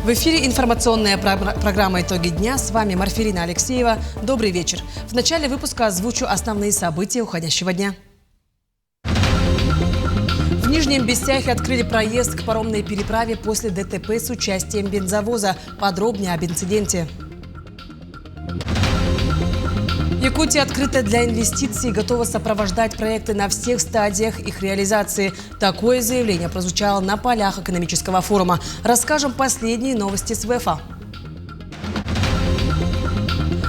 В эфире информационная программа «Итоги дня». С вами Марфирина Алексеева. Добрый вечер. В начале выпуска озвучу основные события уходящего дня. В Нижнем Бестяхе открыли проезд к паромной переправе после ДТП с участием бензовоза. Подробнее об инциденте. Якутия открыта для инвестиций и готова сопровождать проекты на всех стадиях их реализации. Такое заявление прозвучало на полях экономического форума. Расскажем последние новости с ВФА.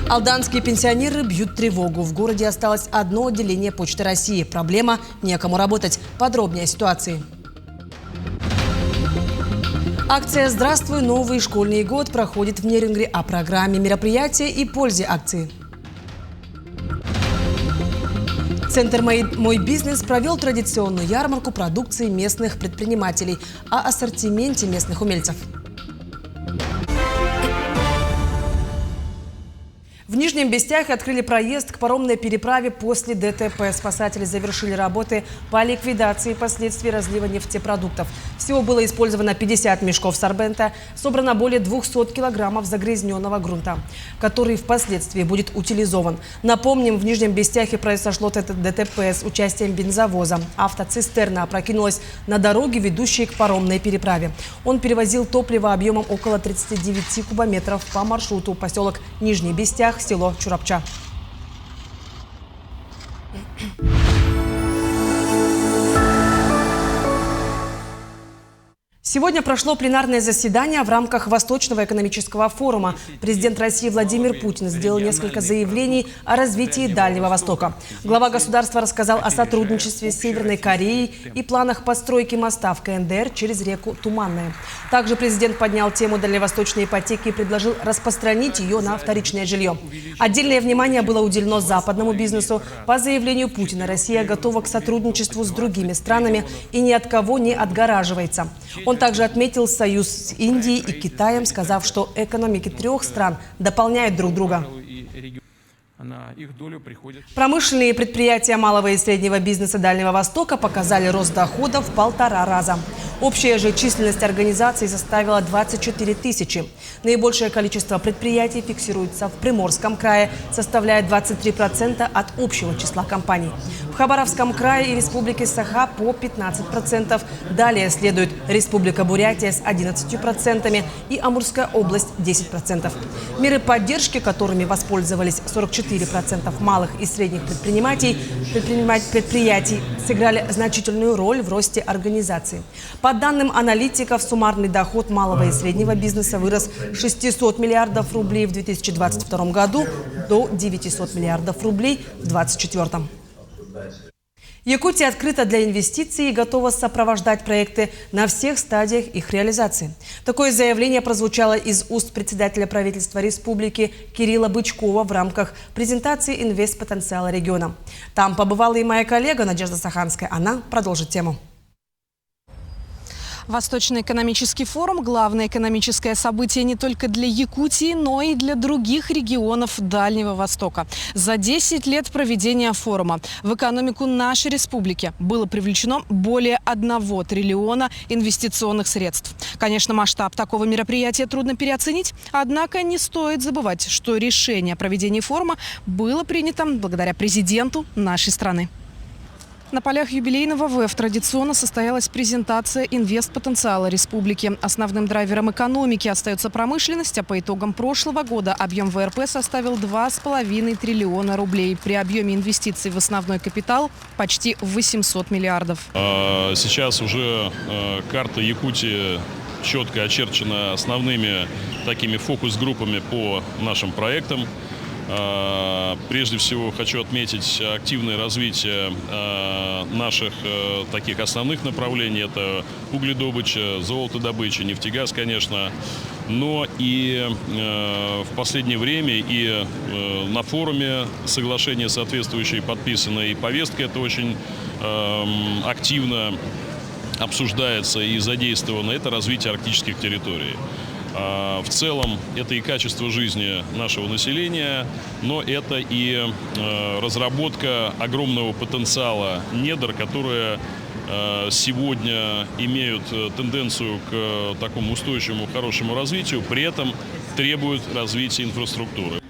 Алданские пенсионеры бьют тревогу. В городе осталось одно отделение Почты России. Проблема – некому работать. Подробнее о ситуации. Акция «Здравствуй, новый школьный год» проходит в Нерюнгри. О программе мероприятия и пользе акции. Центр «Мой бизнес» провел традиционную ярмарку продукции местных предпринимателей о ассортименте местных умельцев. В Нижнем Бестяхе открыли проезд к паромной переправе после ДТП. Спасатели завершили работы по ликвидации последствий разлива нефтепродуктов. Всего было использовано 50 мешков сорбента, собрано более 200 килограммов загрязненного грунта, который впоследствии будет утилизован. Напомним, в Нижнем Бестяхе произошло ДТП с участием бензовоза. Автоцистерна опрокинулась на дороге, ведущей к паромной переправе. Он перевозил топливо объемом около 39 кубометров по маршруту поселок Нижний Бестях, село Чурапча. Сегодня прошло пленарное заседание в рамках Восточного экономического форума. Президент России Владимир Путин сделал несколько заявлений о развитии Дальнего Востока. Глава государства рассказал о сотрудничестве с Северной Кореей и планах постройки моста в КНДР через реку Туманная. Также президент поднял тему дальневосточной ипотеки и предложил распространить ее на вторичное жилье. Отдельное внимание было уделено западному бизнесу. По заявлению Путина, Россия готова к сотрудничеству с другими странами и ни от кого не отгораживается. Он также отметил союз с Индией и Китаем, сказав, что экономики трех стран дополняют друг друга. Промышленные предприятия малого и среднего бизнеса Дальнего Востока показали рост доходов в 1,5 раза. Общая же численность организаций составила 24 тысячи. Наибольшее количество предприятий фиксируется в Приморском крае, составляя 23% от общего числа компаний. В Хабаровском крае и Республике Саха по 15%. Далее следует Республика Бурятия с 11% и Амурская область 10%. Меры поддержки, которыми воспользовались 44% малых и средних предприятий, сыграли значительную роль в росте организации. По данным аналитиков, суммарный доход малого и среднего бизнеса вырос с 600 миллиардов рублей в 2022 году до 900 миллиардов рублей в 2024. Якутия открыта для инвестиций и готова сопровождать проекты на всех стадиях их реализации. Такое заявление прозвучало из уст председателя правительства республики Кирилла Бычкова в рамках презентации инвестпотенциала региона. Там побывала и моя коллега Надежда Саханская. Она продолжит тему. Восточный экономический форум – главное экономическое событие не только для Якутии, но и для других регионов Дальнего Востока. За 10 лет проведения форума в экономику нашей республики было привлечено более 1 триллиона инвестиционных средств. Конечно, масштаб такого мероприятия трудно переоценить, однако не стоит забывать, что решение о проведении форума было принято благодаря президенту нашей страны. На полях юбилейного ВЭФ традиционно состоялась презентация инвестпотенциала республики. Основным драйвером экономики остается промышленность, а по итогам прошлого года объем ВРП составил 2,5 триллиона рублей. При объеме инвестиций в основной капитал почти 800 миллиардов. Сейчас уже карта Якутии четко очерчена основными такими фокус-группами по нашим проектам. Прежде всего хочу отметить активное развитие наших таких основных направлений. Это угледобыча, золотодобыча, нефтегаз, конечно. Но и в последнее время и на форуме соглашение соответствующее подписано, и повестка это очень активно обсуждается и задействовано. Это развитие арктических территорий. В целом это и качество жизни нашего населения, но это и разработка огромного потенциала недр, которые сегодня имеют тенденцию к такому устойчивому, хорошему развитию, при этом требуют развития инфраструктуры.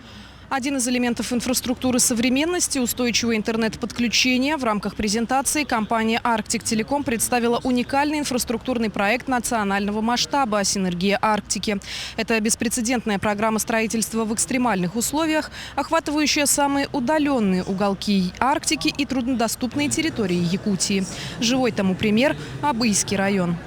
Один из элементов инфраструктуры современности – устойчивое интернет-подключение. В рамках презентации компания «Арктик Телеком» представила уникальный инфраструктурный проект национального масштаба «Синергия Арктики». Это беспрецедентная программа строительства в экстремальных условиях, охватывающая самые удаленные уголки Арктики и труднодоступные территории Якутии. Живой тому пример – Абыйский район.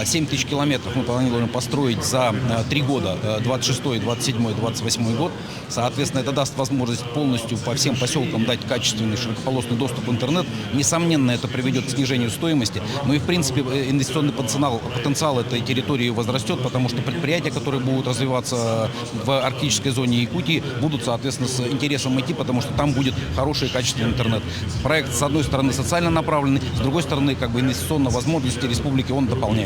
7 тысяч километров мы планируем построить за 3 года, 26, 27, 28 год. Соответственно, это даст возможность полностью по всем поселкам дать качественный широкополосный доступ в интернет. Несомненно, это приведет к снижению стоимости. Но и, в принципе, инвестиционный потенциал этой территории возрастет, потому что предприятия, которые будут развиваться в арктической зоне Якутии, будут, соответственно, с интересом идти, потому что там будет хороший и качественный интернет. Проект, с одной стороны, социально направленный, с другой стороны, инвестиционные возможности республики он дополняет.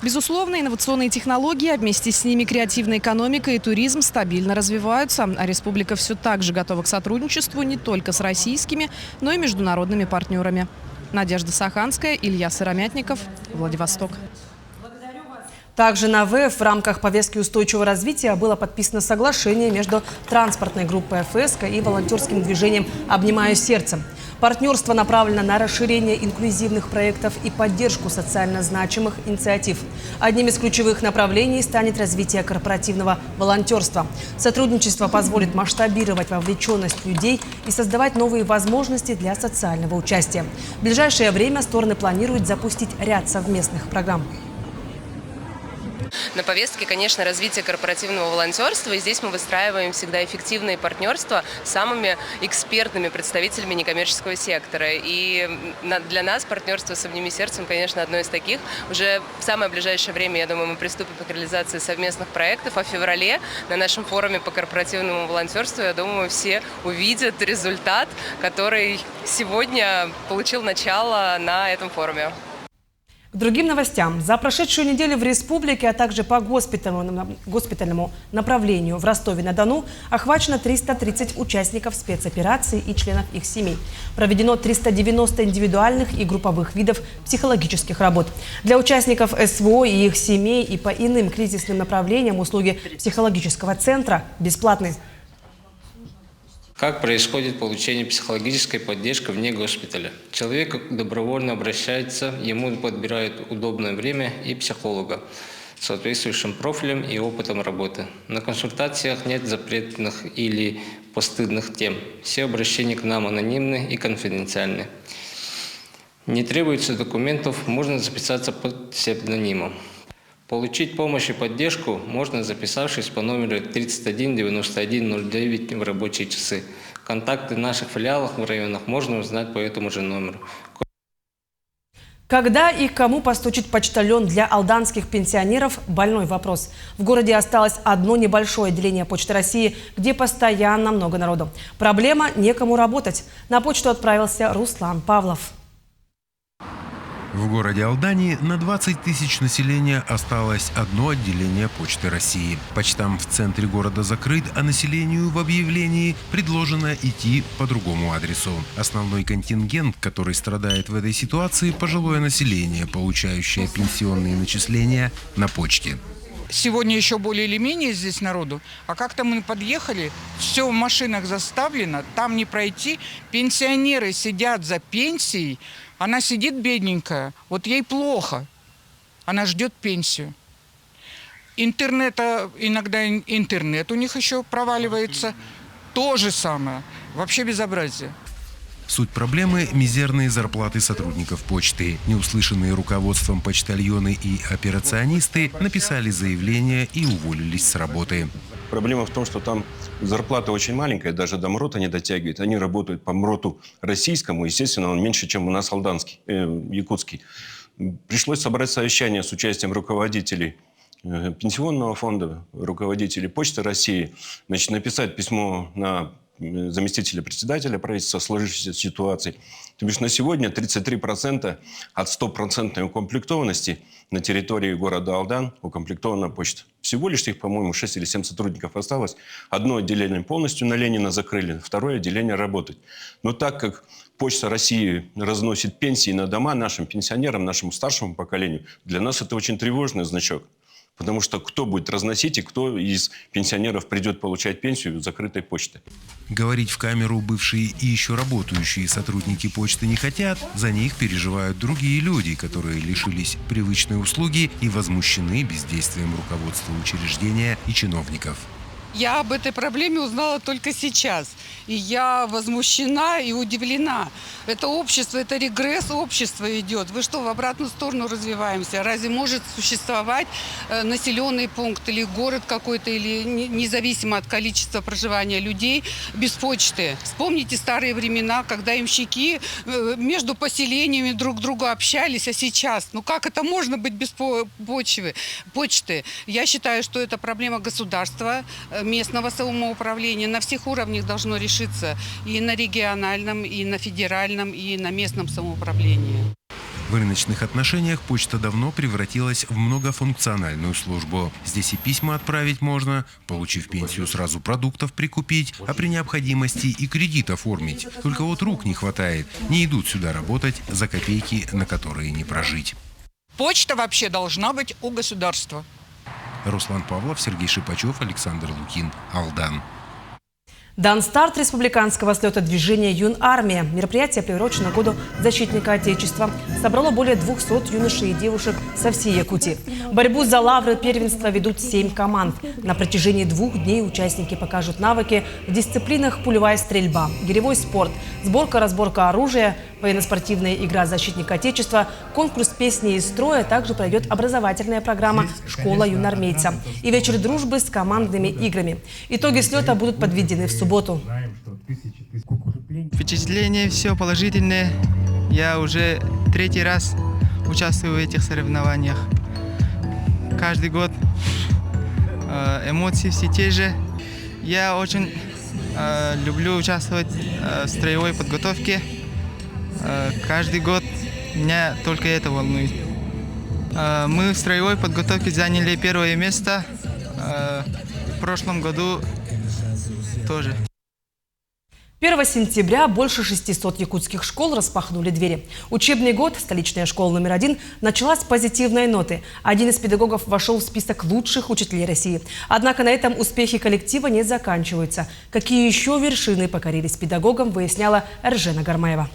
Безусловно, инновационные технологии, а вместе с ними креативная экономика и туризм стабильно развиваются. А республика все так же готова к сотрудничеству не только с российскими, но и международными партнерами. Надежда Саханская, Илья Сыромятников, Владивосток. Также на ВЭФ в рамках повестки устойчивого развития было подписано соглашение между транспортной группой ФСК и волонтерским движением «Обнимаю сердцем». Партнерство направлено на расширение инклюзивных проектов и поддержку социально значимых инициатив. Одним из ключевых направлений станет развитие корпоративного волонтерства. Сотрудничество позволит масштабировать вовлеченность людей и создавать новые возможности для социального участия. В ближайшее время стороны планируют запустить ряд совместных программ. На повестке, конечно, развитие корпоративного волонтерства. И здесь мы выстраиваем всегда эффективные партнерства с самыми экспертными представителями некоммерческого сектора. И для нас партнерство с «Обними сердцем», конечно, одно из таких. Уже в самое ближайшее время, я думаю, мы приступим к реализации совместных проектов. А в феврале на нашем форуме по корпоративному волонтерству, я думаю, все увидят результат, который сегодня получил начало на этом форуме. К другим новостям. За прошедшую неделю в республике, а также по госпитальному направлению в Ростове-на-Дону охвачено 330 участников спецоперации и членов их семей. Проведено 390 индивидуальных и групповых видов психологических работ. Для участников СВО и их семей и по иным кризисным направлениям услуги психологического центра бесплатны. Как происходит получение психологической поддержки вне госпиталя? Человек добровольно обращается, ему подбирают удобное время и психолога с соответствующим профилем и опытом работы. На консультациях нет запретных или постыдных тем. Все обращения к нам анонимны и конфиденциальны. Не требуется документов, можно записаться под псевдонимом. Получить помощь и поддержку можно, записавшись по номеру 31 91 09 в рабочие часы. Контакты наших филиалов в районах можно узнать по этому же номеру. Когда и к кому постучит почтальон для алданских пенсионеров – больной вопрос. В городе осталось одно небольшое отделение Почты России, где постоянно много народу. Проблема – некому работать. На почту отправился Руслан Павлов. В городе Алдане на 20 тысяч населения осталось одно отделение Почты России. Почтамт в центре города закрыт, а населению в объявлении предложено идти по другому адресу. Основной контингент, который страдает в этой ситуации – пожилое население, получающее пенсионные начисления на почте. Сегодня еще более или менее здесь народу, а как-то мы подъехали, все в машинах заставлено, там не пройти, пенсионеры сидят за пенсией, она сидит бедненькая, вот ей плохо, она ждет пенсию. Иногда интернет у них еще проваливается, то же самое, вообще безобразие. Суть проблемы – мизерные зарплаты сотрудников почты. Неуслышанные руководством почтальоны и операционисты написали заявление и уволились с работы. Проблема в том, что там зарплата очень маленькая, даже до МРОТа не дотягивает. Они работают по МРОТу российскому, естественно, он меньше, чем у нас алданский, якутский. Пришлось собрать совещание с участием руководителей пенсионного фонда, руководителей Почты России, написать письмо на заместителя председателя правительства сложившейся ситуации. То бишь на сегодня 33% от 100% укомплектованности на территории города Алдан укомплектована почта. Всего лишь их, по-моему, 6 или 7 сотрудников осталось. Одно отделение полностью на Ленина закрыли, второе отделение работает. Но так как Почта России разносит пенсии на дома нашим пенсионерам, нашему старшему поколению, для нас это очень тревожный значок. Потому что кто будет разносить и кто из пенсионеров придет получать пенсию в закрытой почте. Говорить в камеру бывшие и еще работающие сотрудники почты не хотят. За них переживают другие люди, которые лишились привычной услуги и возмущены бездействием руководства учреждения и чиновников. Я об этой проблеме узнала только сейчас. И я возмущена и удивлена. Это общество, это регресс общества идет. Вы что, в обратную сторону развиваемся? Разве может существовать населенный пункт или город какой-то, или независимо от количества проживания людей без почты? Вспомните старые времена, когда имщики между поселениями друг к другу общались, а сейчас? Ну как это можно быть без почты? Я считаю, что это проблема государства, местного самоуправления. На всех уровнях должно решиться. И на региональном, и на федеральном, и на местном самоуправлении. В рыночных отношениях почта давно превратилась в многофункциональную службу. Здесь и письма отправить можно, получив пенсию, сразу продуктов прикупить, а при необходимости и кредит оформить. Только вот рук не хватает, не идут сюда работать за копейки, на которые не прожить. Почта вообще должна быть у государства. Руслан Павлов, Сергей Шипачев, Александр Лукин. Алдан. Дан старт республиканского слета движения «Юнармия». Мероприятие, приурочено к году защитника Отечества, собрало более 200 юношей и девушек со всей Якутии. Борьбу за лавры первенства ведут 7 команд. На протяжении 2 дней участники покажут навыки в дисциплинах пулевая стрельба, гиревой спорт, сборка-разборка оружия, военно-спортивная игра «Защитник Отечества», конкурс песни из строя, также пройдет образовательная программа «Школа юнармейца» и вечер дружбы с командными играми. Итоги слета будут подведены в субботу. Впечатление все положительное. Я уже 3-й раз участвую в этих соревнованиях. Каждый год эмоции все те же. Я очень люблю участвовать в строевой подготовке. Каждый год меня только это волнует. Мы в строевой подготовке заняли 1-е место. В прошлом году тоже. 1 сентября больше 600 якутских школ распахнули двери. Учебный год столичная школа номер 1 начала с позитивной ноты. Один из педагогов вошел в список лучших учителей России. Однако на этом успехи коллектива не заканчиваются. Какие еще вершины покорились педагогам, выясняла Эржена Гармаева.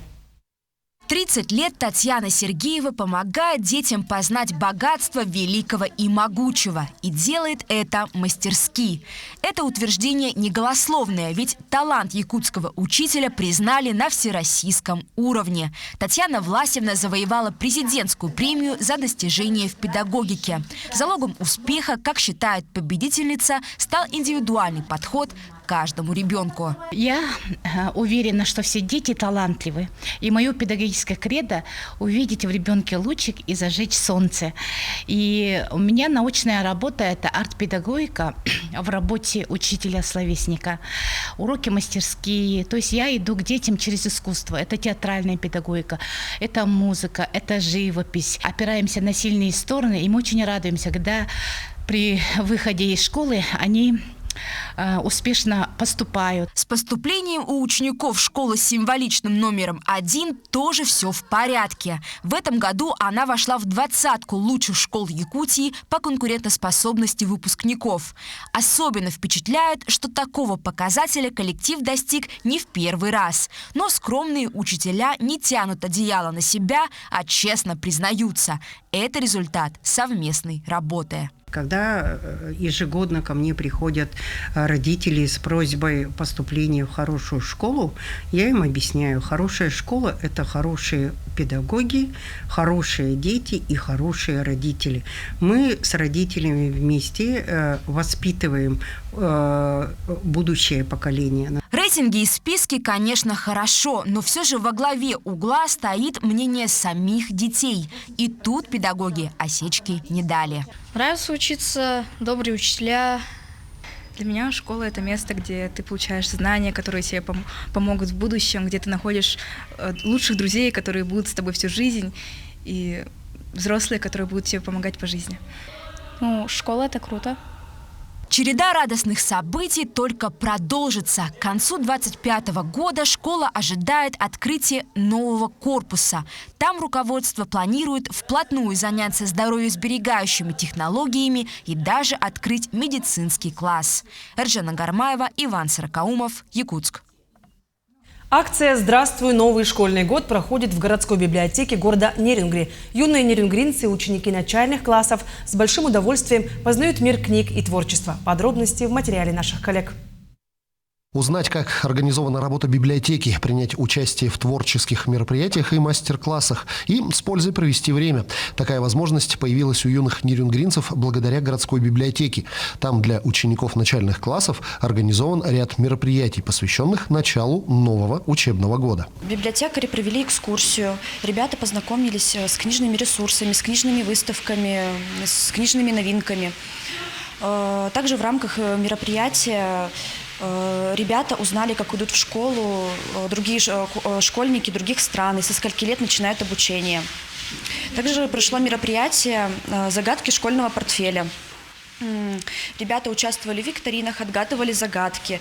30 лет Татьяна Сергеева помогает детям познать богатство великого и могучего. И делает это мастерски. Это утверждение не голословное, ведь талант якутского учителя признали на всероссийском уровне. Татьяна Власевна завоевала президентскую премию за достижения в педагогике. Залогом успеха, как считает победительница, стал индивидуальный подход к каждому ребенку. Я уверена, что все дети талантливы. И мое педагогическое кредо – увидеть в ребенке лучик и зажечь солнце. И у меня научная работа – это арт-педагогика в работе учителя-словесника. Уроки мастерские. То есть я иду к детям через искусство. Это театральная педагогика, это музыка, это живопись. Опираемся на сильные стороны, и мы очень радуемся, когда при выходе из школы они успешно поступают. С поступлением у учеников школы с символичным номером 1 тоже все в порядке. В этом году она вошла в 20-ку лучших школ Якутии по конкурентоспособности выпускников. Особенно впечатляет, что такого показателя коллектив достиг не в 1-й раз. Но скромные учителя не тянут одеяло на себя, а честно признаются. Это результат совместной работы. Когда ежегодно ко мне приходят родители с просьбой поступления в хорошую школу, я им объясняю, хорошая школа – это хорошие педагоги, хорошие дети и хорошие родители. Мы с родителями вместе воспитываем будущее поколение. Рейтинги и списки, конечно, хорошо, но все же во главе угла стоит мнение самих детей. И тут педагоги осечки не дали. Нравится учиться, добрые учителя, Для меня школа – это место, где ты получаешь знания, которые тебе помогут в будущем, где ты находишь лучших друзей, которые будут с тобой всю жизнь, и взрослые, которые будут тебе помогать по жизни. Ну, школа – это круто. Череда радостных событий только продолжится. К концу 2025 года школа ожидает открытия нового корпуса. Там руководство планирует вплотную заняться здоровьесберегающими технологиями и даже открыть медицинский класс. Эржена Гармаева, Иван Сорокаумов, Якутск. Акция «Здравствуй, новый школьный год» проходит в городской библиотеке города Нерюнгри. Юные нерюнгринцы и ученики начальных классов с большим удовольствием познают мир книг и творчества. Подробности в материале наших коллег. Узнать, как организована работа библиотеки, принять участие в творческих мероприятиях и мастер-классах и с пользой провести время. Такая возможность появилась у юных нерюнгринцев благодаря городской библиотеке. Там для учеников начальных классов организован ряд мероприятий, посвященных началу нового учебного года. Библиотекари провели экскурсию. Ребята познакомились с книжными ресурсами, с книжными выставками, с книжными новинками. Также в рамках мероприятия ребята узнали, как идут в школу другие школьники других стран и со скольки лет начинают обучение. Также прошло мероприятие «Загадки школьного портфеля». Ребята участвовали в викторинах, отгадывали загадки,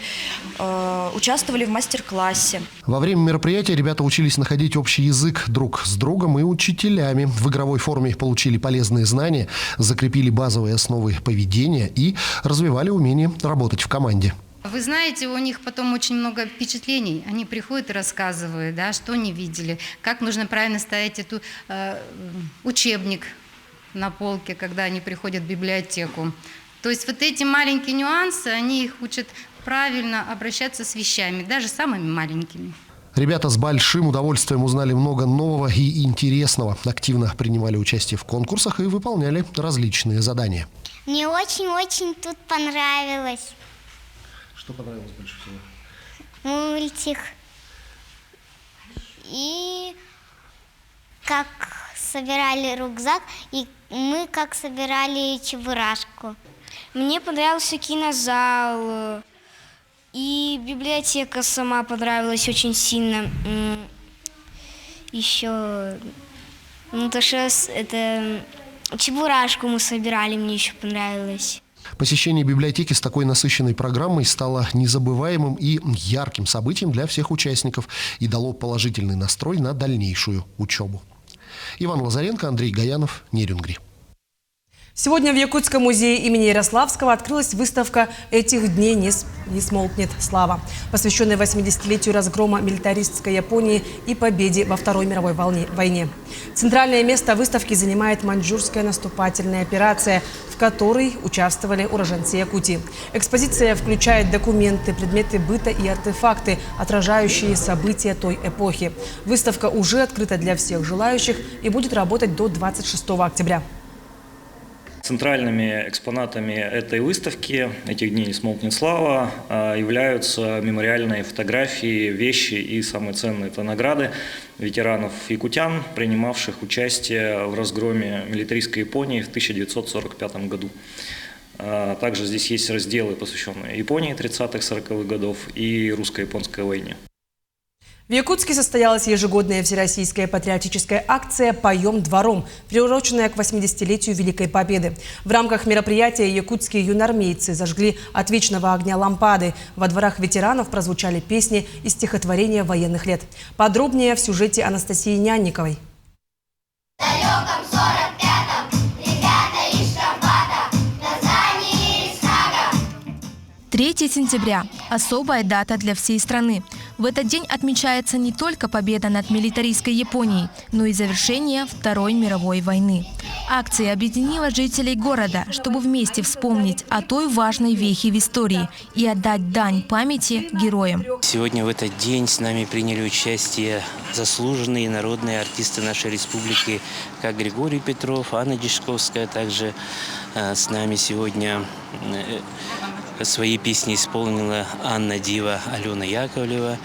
участвовали в мастер-классе. Во время мероприятия ребята учились находить общий язык друг с другом и учителями. В игровой форме получили полезные знания, закрепили базовые основы поведения и развивали умение работать в команде. Вы знаете, у них потом очень много впечатлений. Они приходят и рассказывают, да, что они видели, как нужно правильно ставить эту учебник на полке, когда они приходят в библиотеку. То есть вот эти маленькие нюансы, они их учат правильно обращаться с вещами, даже самыми маленькими. Ребята с большим удовольствием узнали много нового и интересного, активно принимали участие в конкурсах и выполняли различные задания. Мне очень-очень тут понравилось. Что понравилось больше всего? Мультик. И как собирали рюкзак, и мы как собирали чебурашку. Мне понравился кинозал, и библиотека сама понравилась очень сильно. Еще, то, что это чебурашку мы собирали, мне еще понравилось. Посещение библиотеки с такой насыщенной программой стало незабываемым и ярким событием для всех участников и дало положительный настрой на дальнейшую учебу. Иван Лазаренко, Андрей Гаянов, Нерюнгри. Сегодня в Якутском музее имени Ярославского открылась выставка «Этих дней не смолкнет слава», посвященная 80-летию разгрома милитаристской Японии и победе во Второй мировой войне. Центральное место выставки занимает маньчжурская наступательная операция, в которой участвовали уроженцы Якутии. Экспозиция включает документы, предметы быта и артефакты, отражающие события той эпохи. Выставка уже открыта для всех желающих и будет работать до 26 октября. Центральными экспонатами этой выставки «Этих дней не смолкнет слава» являются мемориальные фотографии, вещи и, самые ценные, это награды ветеранов-якутян, принимавших участие в разгроме милитаристской Японии в 1945 году. Также здесь есть разделы, посвященные Японии 30-40-х годов и русско-японской войне. В Якутске состоялась ежегодная всероссийская патриотическая акция «Поем двором», приуроченная к 80-летию Великой Победы. В рамках мероприятия якутские юноармейцы зажгли от вечного огня лампады. Во дворах ветеранов прозвучали песни и стихотворения военных лет. Подробнее в сюжете Анастасии Нянниковой. 3 сентября – особая дата для всей страны. В этот день отмечается не только победа над милитаристской Японией, но и завершение Второй мировой войны. Акция объединила жителей города, чтобы вместе вспомнить о той важной вехе в истории и отдать дань памяти героям. Сегодня в этот день с нами приняли участие заслуженные народные артисты нашей республики, как Григорий Петров, Анна Дишковская. Также с нами сегодня свои песни исполнила Анна Дива, Алена Яковлева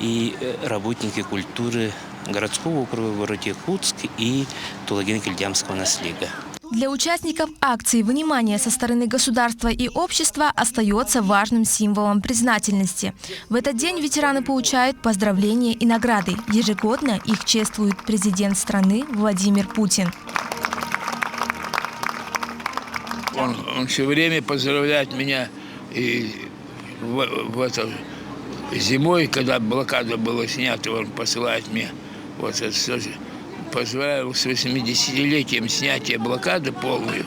и работники культуры городского округа, город Якутск и Тулагин-Кильдямского наследия. Для участников акции внимание со стороны государства и общества остается важным символом признательности. В этот день ветераны получают поздравления и награды. Ежегодно их чествует президент страны Владимир Путин. Он все время поздравляет меня и зимой, когда блокада была снята, он посылает мне поздравил с 80-летием снятия блокады полную.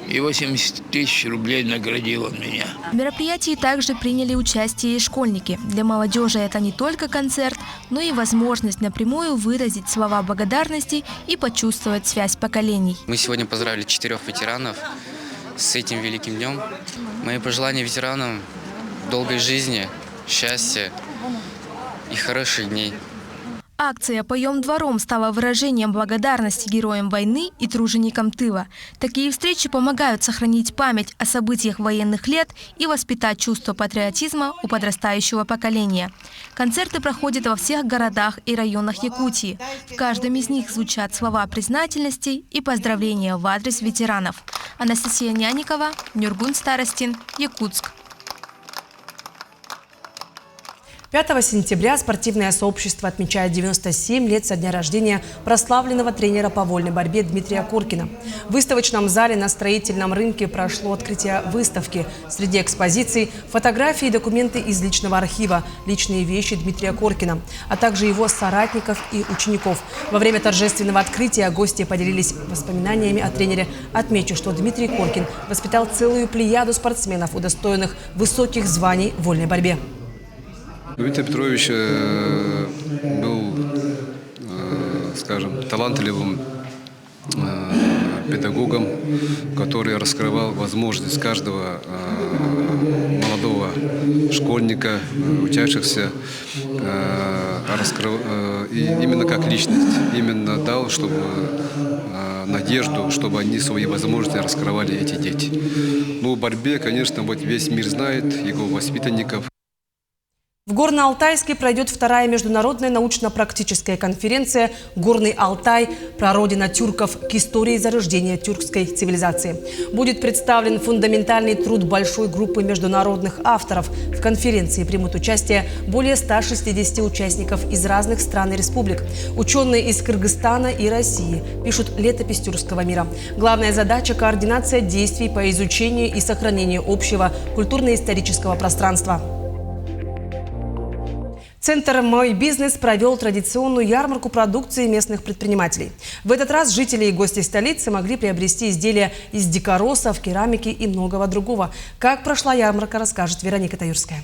И 80 тысяч рублей наградил он меня. В мероприятии также приняли участие и школьники. Для молодежи это не только концерт, но и возможность напрямую выразить слова благодарности и почувствовать связь поколений. Мы сегодня поздравили 4 ветеранов с этим великим днем. Мои пожелания ветеранам – долгой жизни, счастья и хороших дней. Акция «Поем двором» стала выражением благодарности героям войны и труженикам тыла. Такие встречи помогают сохранить память о событиях военных лет и воспитать чувство патриотизма у подрастающего поколения. Концерты проходят во всех городах и районах Якутии. В каждом из них звучат слова признательности и поздравления в адрес ветеранов. Анастасия Няникова, Нюргун Старостин, Якутск. 5 сентября спортивное сообщество отмечает 97 лет со дня рождения прославленного тренера по вольной борьбе Дмитрия Коркина. В выставочном зале на Строительном рынке прошло открытие выставки. Среди экспозиций – фотографии и документы из личного архива, личные вещи Дмитрия Коркина, а также его соратников и учеников. Во время торжественного открытия гости поделились воспоминаниями о тренере. Отмечу, что Дмитрий Коркин воспитал целую плеяду спортсменов, удостоенных высоких званий в вольной борьбе. Дмитрий Петрович был, скажем, талантливым педагогом, который раскрывал возможность каждого молодого школьника, учащихся, и именно как личность, именно дал, чтобы надежду, чтобы они свои возможности раскрывали, эти дети. Ну, в борьбе, конечно, вот весь мир знает его воспитанников. В Горно-Алтайске пройдет 2-я международная научно-практическая конференция «Горный Алтай. Прародина тюрков к истории зарождения тюркской цивилизации». Будет представлен фундаментальный труд большой группы международных авторов. В конференции примут участие более 160 участников из разных стран и республик. Ученые из Кыргызстана и России пишут летопись тюркского мира. Главная задача – координация действий по изучению и сохранению общего культурно-исторического пространства. Центр «Мой бизнес» провел традиционную ярмарку продукции местных предпринимателей. В этот раз жители и гости столицы могли приобрести изделия из дикоросов, керамики и многого другого. Как прошла ярмарка, расскажет Вероника Таюрская.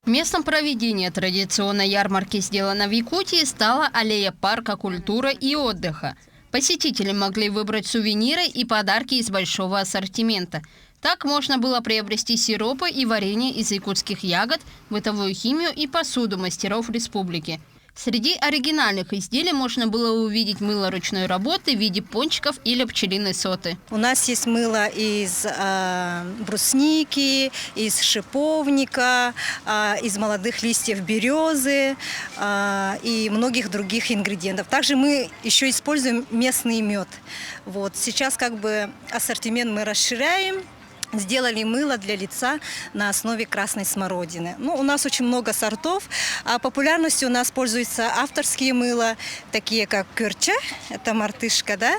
Местом проведения традиционной ярмарки «Сделано в Якутии» стала аллея парка культуры и отдыха. Посетители могли выбрать сувениры и подарки из большого ассортимента. Так можно было приобрести сиропы и варенье из якутских ягод, бытовую химию и посуду мастеров республики. Среди оригинальных изделий можно было увидеть мыло ручной работы в виде пончиков или пчелиной соты. У нас есть мыло из брусники, из шиповника, из молодых листьев березы и многих других ингредиентов. Также мы еще используем местный мед. Вот. Сейчас ассортимент мы расширяем. Сделали мыло для лица на основе красной смородины. У нас очень много сортов. Популярностью у нас пользуются авторские мыла, такие как кюрча, это мартышка, да?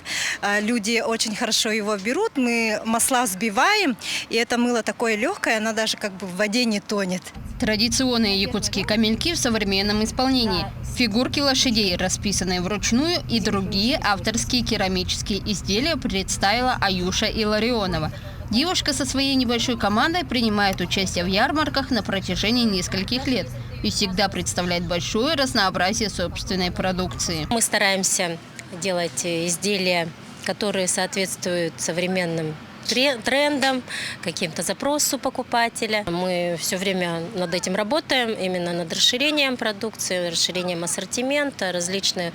Люди очень хорошо его берут, мы масла взбиваем, и это мыло такое легкое, оно даже в воде не тонет. Традиционные якутские камельки в современном исполнении. Фигурки лошадей, расписанные вручную, и другие авторские керамические изделия представила Аюша Илларионова. Девушка со своей небольшой командой принимает участие в ярмарках на протяжении нескольких лет и всегда представляет большое разнообразие собственной продукции. Мы стараемся делать изделия, которые соответствуют современным трендам, каким-то запросу покупателя. Мы все время над этим работаем, именно над расширением продукции, расширением ассортимента, различные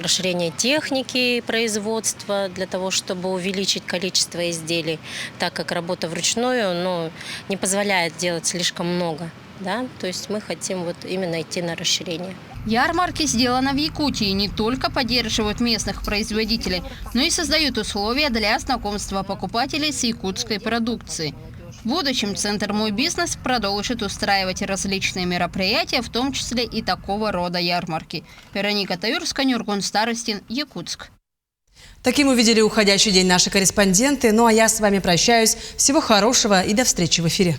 расширение техники производства для того, чтобы увеличить количество изделий, так как работа вручную не позволяет делать слишком много. Да? То есть мы хотим именно идти на расширение. Ярмарки «Сделано в Якутии» не только поддерживают местных производителей, но и создают условия для знакомства покупателей с якутской продукцией. В будущем Центр «Мой бизнес» продолжит устраивать различные мероприятия, в том числе и такого рода ярмарки. Вероника Таюрская, Нюргун Старостин, Якутск. Таким увидели уходящий день наши корреспонденты. Ну а я с вами прощаюсь. Всего хорошего и до встречи в эфире.